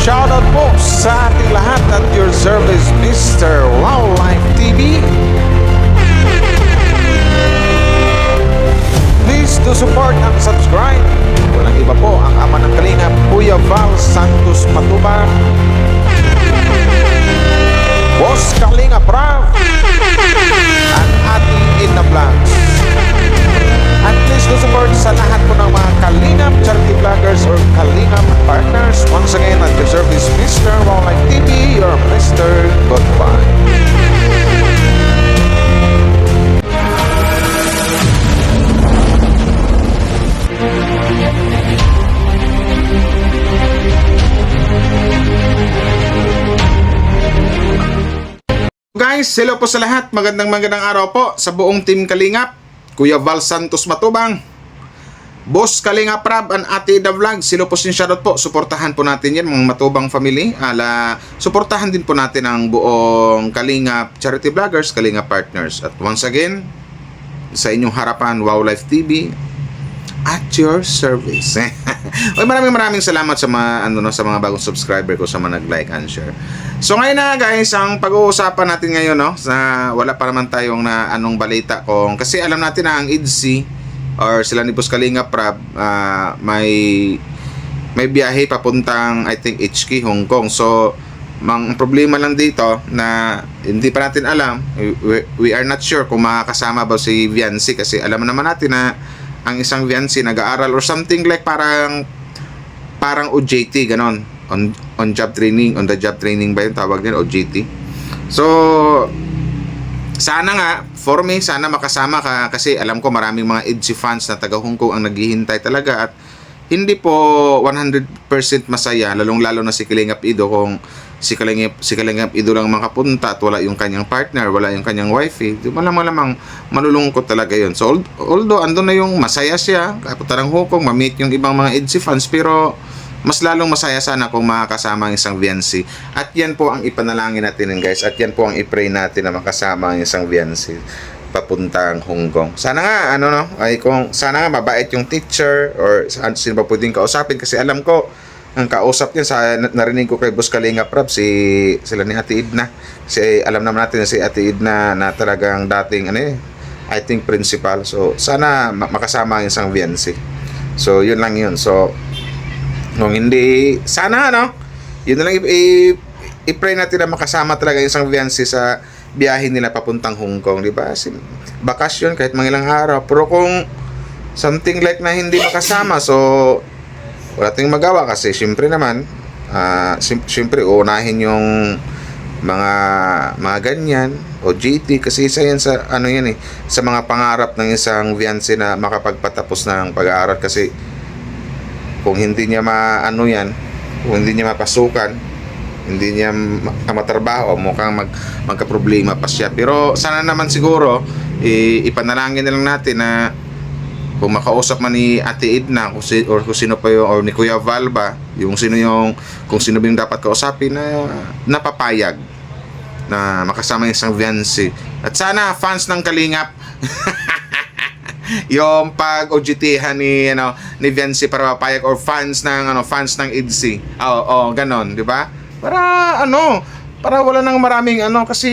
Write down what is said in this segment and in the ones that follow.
Shoutout po sa ating lahat at your service, Mr. Wildlife TV. Please do support and subscribe. Walang iba po ang ama ng Kalingap, Kuya Val Santos Matubang, Boss Kalinga Prav, at Ate Edna Vlogs. And please do support sa lahat po ng mga Kalingap charity vloggers or Kalingap partners. Once again, at your service, Mr. Wildlife TV, your Mr. Goodbye. Guys, hello po sa lahat. Magandang araw po sa buong team Kalingap. Kuya Val Santos Matubang, Boss Kalinga Prab, and Ate Edna Vlogs. Hello po, sin shoutout po. Suportahan po natin yan mga Matubang family. Suportahan din po natin ang buong Kalingap charity vloggers, Kalingap partners. At once again, sa inyong harapan, Wildlife TV at your service. Oy, maraming salamat sa mga sa mga bagong subscriber ko, sa mga nag-like and share. So ngayon na guys, ang pag-uusapan natin ngayon wala pa naman tayong na anong balita kasi alam natin na ang IDC or sila ni Boss Kalinga Prab may biyahe papuntang I think HK Hong Kong. So ang problema lang dito na hindi pa natin alam, we are not sure kung makakasama ba si Viancy, kasi alam naman natin na ang isang Viancy nag-aaral or something like parang OJT ganon, on job training, on the job training ba yung tawag din, OJT. So sana nga for me, sana makasama ka, kasi alam ko maraming mga EDC fans na taga Hong Kong ang naghihintay talaga, at hindi po 100% masaya, lalong-lalo na si Kalingap Ido, kung si Kalingap Ido lang makapunta at wala yung kanyang partner, wala yung kanyang wifey. Malamang malulungkot talaga yun. So although andun na yung masaya siya, kapunta ng Hong Kong, ma-meet yung ibang mga EDC fans, pero mas lalong masaya sana kung makakasama ang isang Viancy. At yan po ang ipanalangin natin guys, at yan po ang i-pray natin na makasama ang isang Viancy papuntang Hong Kong. Sana nga sana nga mabait yung teacher or sino ba pwedeng kausapin, kasi alam ko ang kausap niya narinig ko kay Boss Kalinga Prab, sila ni Ate Edna. Kasi alam naman natin na si Ate Edna na talagang dating I think principal. So sana makasama ang isang Viancy. So yun lang yun. So kung hindi, sana yun na lang i-pray natin na makasama talaga yung isang Viancy sa biyahe nila papuntang Hong Kong, di ba? Bakasyon kahit mga ilang araw. Pero kung something like na hindi makasama, so wala tayong magawa, kasi syempre naman syempre unahin yung mga ganyan o GT, kasi isa yan sa sa mga pangarap ng isang Viancy na makapagpatapos ng pag-aaral. Kasi kung hindi niya kung hindi niya mapasukan, hindi niya matrabaho, mukhang magka-problema pa siya. Pero sana naman siguro ipanalangin na lang natin na kung makausap man ni Ate Edna kung sino pa yung, or ni Kuya Val ba, kung sino ba yung dapat kausapin, na napapayag na makasama yung isang Viancy. At sana fans ng Kalingap yung pag-OJT-han ni Viancy para mapayag, or fans ng IDC. Ganon, di ba? Para wala nang maraming kasi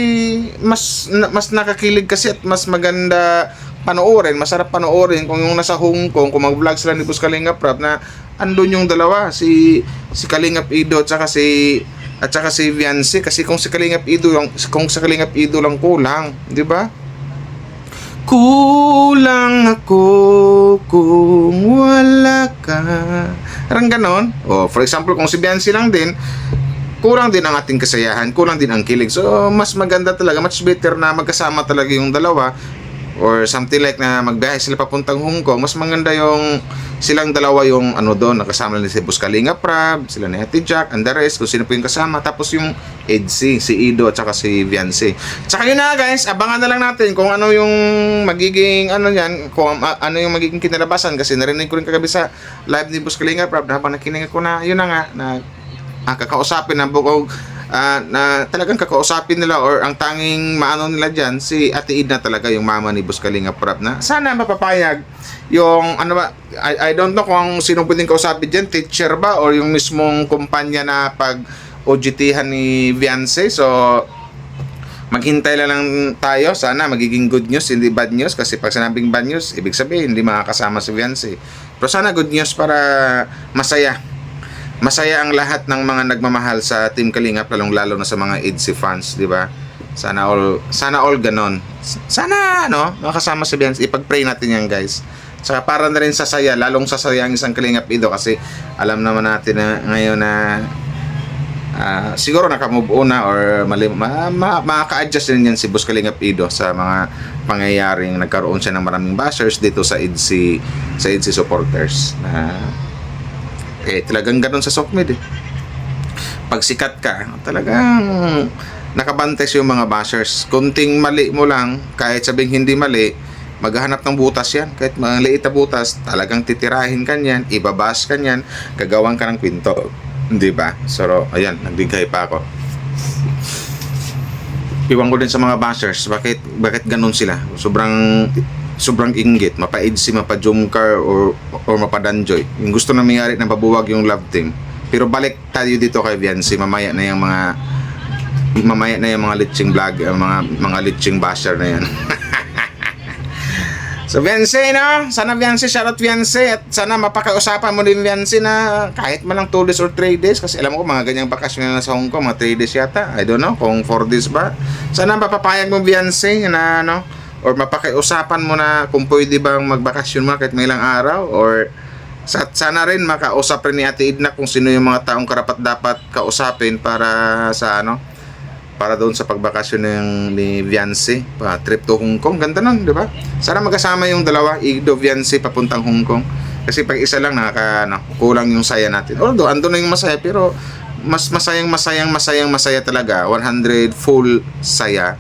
mas nakakilig kasi, at mas maganda panoorin, masarap panoorin kung yung nasa Hong Kong, kung mag-vlog sila ni Boss Kalinga Prab na andun yung dalawa, si Kalingap Ido at saka si Viancy. Kasi kung si Kalingap Ido lang kulang, di ba? Kulang ako kung wala ka. Parang ganon. For example, kung si Viancy lang din, kulang din ang ating kasayahan, kulang din ang kilig. So mas maganda talaga, much better na magkasama talaga yung dalawa, or something like na magbiyahe sila papuntang Hong Kong. Mas maganda yung silang dalawa yung doon, nakasama nila si Boss Kalinga Prab, sila ni Ate Jack, and the rest, kung sino po yung kasama, tapos yung EDC, si Ido at saka si Viancy. Tsaka yun na guys, abangan na lang natin kung ano yung magiging kung ano yung magiging kinalabasan, kasi narinig ko rin kagabi sa live ni Boss Kalinga Prab, habang nakinig ko na yun na nga, na kakausapin ng na talagang kakausapin nila or ang tanging maano nila dyan, si Ate Edna talaga, yung mama ni Boss Kalingap Rap, na sana mapapayag yung ano ba, I don't know kung sino pwedeng kausapin dyan, teacher ba or yung mismong kumpanya na pag OJT-han ni Viance. So maghintay lang tayo, sana magiging good news, hindi bad news, kasi pag sinabing bad news, ibig sabihin hindi makakasama si Viance. Pero sana good news para masaya ang lahat ng mga nagmamahal sa Team Kalingap, lalong-lalo na sa mga EDSI fans, di ba? Sana all ganon. Sana makasama si Viance. Ipag-pray natin yan, guys. Saka para na rin sasaya, lalong sasaya ang isang Kalingap Ido, kasi alam naman natin na ngayon na siguro naka-move on na or makaka-adjust din yan si Boss Kalingap Ido sa mga pangyayaring nagkaroon siya ng maraming bashers dito sa EDSI supporters. Talagang ganun sa Sokmed pag sikat ka, talagang nakabantes yung mga bashers. Kunting mali mo lang, kahit sabing hindi mali, maghahanap ng butas yan. Kahit maliit na butas, talagang titirahin ka niyan, ibabash ka niyan, gagawan ka ng kwento, di ba? So ayan, nagbigay pa ako. Iwan ko din sa mga bashers, bakit ganun sila? Sobrang inggit, mapa-EDSI, mapa-Jomcar or mapa-Danjoy. Yung gusto na mayari na pabuwag yung love team. Pero balik tayo dito kay Viance, mamaya na yung mga litsing vlog, mga litsing basher na yan. So Viance, sana Viance, shoutout Viance, at sana mapakausapan mo din Viance na kahit man lang 2 days or 3 days, kasi alam ko mga ganyang bakasyon na sa Hong Kong, mga 3 days yata, I don't know kung 4 days ba. Sana mapapayag mo Viance na or mapakiusapan mo na kung pwede bang magbakasyon mo kahit may ilang araw, or sana rin makausap rin ni Ate Edna kung sino yung mga taong karapat dapat kausapin para para doon sa pagbakasyon ni Viance, trip to Hong Kong. Ganda nun, di ba? Sana magkasama yung dalawa, Ido, Viance, papuntang Hong Kong. Kasi pag isa lang kulang yung saya natin. Although ando na yung masaya, pero mas masaya talaga, 100 full saya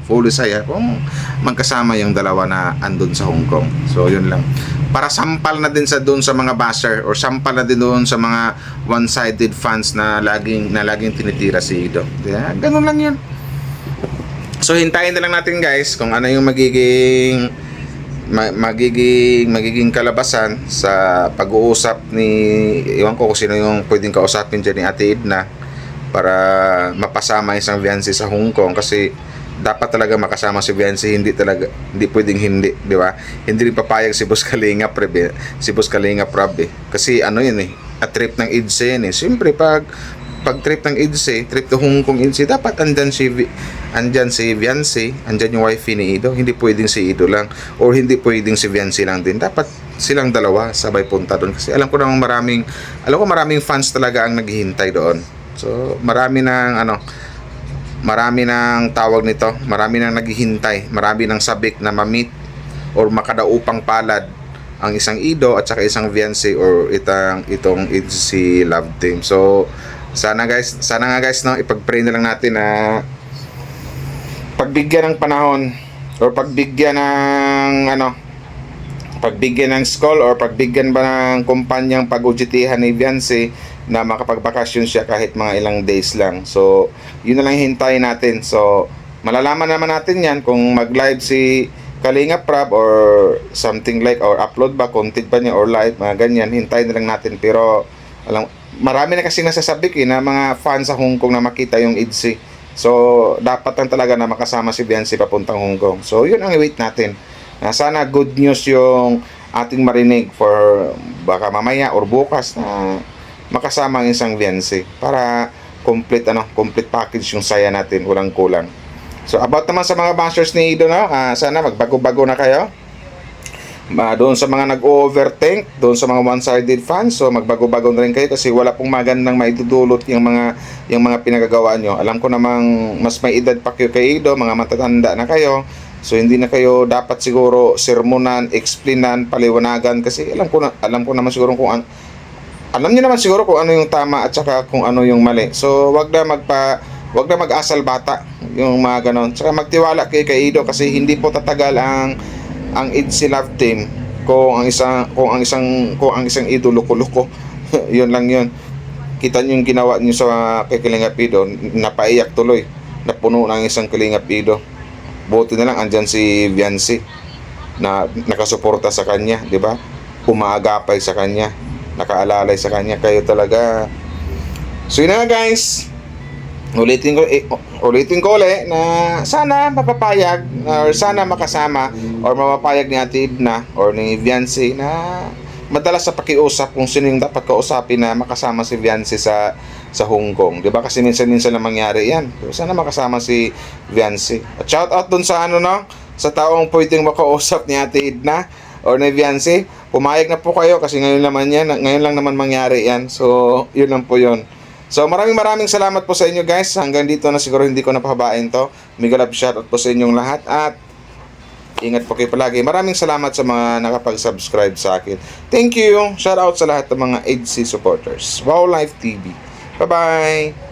kung magkasama yung dalawa na andun sa Hong Kong. So yun lang, para sampal na din doon sa mga basher, or sampal na din doon sa mga one-sided fans na laging tinitira si Ido. Yeah, ganun lang yun. So hintayin na lang natin, guys, kung ano yung magiging kalabasan sa pag-uusap ni, iwan ko kung sino yung pwedeng kausapin dyan ni Ate Edna para mapasama isang Viance sa Hong Kong, kasi dapat talaga makasama si Viance, hindi pwedeng hindi, di ba? Hindi rin papayag si Boss Kalingap Rap, kasi yun a trip ng EDSI yan Siyempre pag trip ng EDSI, trip to Hong Kong EDSI, dapat andyan si Viance, andyan yung wife ni Ido. Hindi pwedeng si Ido lang, or hindi pwedeng si Viance lang din. Dapat silang dalawa sabay punta doon, kasi alam ko maraming fans talaga ang naghihintay doon. So marami ng tawag nito, marami nang naghihintay, marami nang sabik na ma-meet or makadaupang palad ang isang Ido at saka isang Viance, or itong EDSI love team. So sana nga guys, ipag-pray na lang natin na pagbigyan ng panahon, or pagbigyan ng school, or pagbigyan ba ng kumpanyang pag-OJT-han ni Viance na makapagbakasyon siya kahit mga ilang days lang. So yun na lang hintayin natin. So malalaman naman natin yan kung mag-live si Kalingap Rap or something like, or upload ba, content ba niya, or live, mga ganyan. Hintayin na lang natin. Pero marami na kasi nasasabik na mga fans sa Hong Kong na makita yung EDSI. So dapat lang talaga na makasama si Viance papuntang Hong Kong. So yun ang i-wait natin. Sana good news yung ating marinig for baka mamaya or bukas na makasama ang isang Viance para complete package yung saya natin, walang kulang. So about naman sa mga bashers ni Ido, sana magbago-bago na kayo. Doon sa mga nag-overthink, doon sa mga one-sided fans, so magbago-bago na rin kayo, kasi wala pong magandang maitudulot yung mga pinagagawa nyo. Alam ko namang mas may edad pa kayo kay Ido, mga matatanda na kayo. So hindi na kayo dapat siguro sermonan, explainan, paliwanagan, kasi alam ko naman siguro alam niyo naman siguro kung ano yung tama at saka kung ano yung mali. So wag na mag-asal bata yung mga ganon. Saka magtiwala kay Ido, kasi hindi po tatagal ang EDSI love team kung ang isang Ido loko-loko. Yun lang yun. kita niyo yung ginawa niyo sa kay Kalingap Ido, napaiyak tuloy, napuno ng isang Kalingap Ido. Buti na lang andyan si Viancy na nakasuporta sa kanya, di ba? Umaagapay sa kanya, nakaalalay sa kanya. Kayo talaga. So yun na guys, ulitin ko ulit na sana mapapayag or sana makasama or mapapayag ni Ate Edna or ni Viancy na madalas sa pakiusap kung sino yung dapat kausapin na makasama si Viancy sa Hong Kong, 'di ba? Kasi minsan na mangyari 'yan. Sana makasama si Viancy. At shout out dun sa sa taong pwedeng makausap ni Ate Edna or ni Viancy. Pumayag na po kayo kasi ngayon lang naman mangyari 'yan. So, yun lang po 'yon. So maraming salamat po sa inyo guys. Hanggang dito na, siguro hindi ko napahabain to. Mega love shoutout po sa inyong lahat at ingat po kayo palagi. Maraming salamat sa mga nakapag-subscribe sa akin. Thank you. Shoutout sa lahat ng mga EDC supporters. Wow Life TV. Bye bye.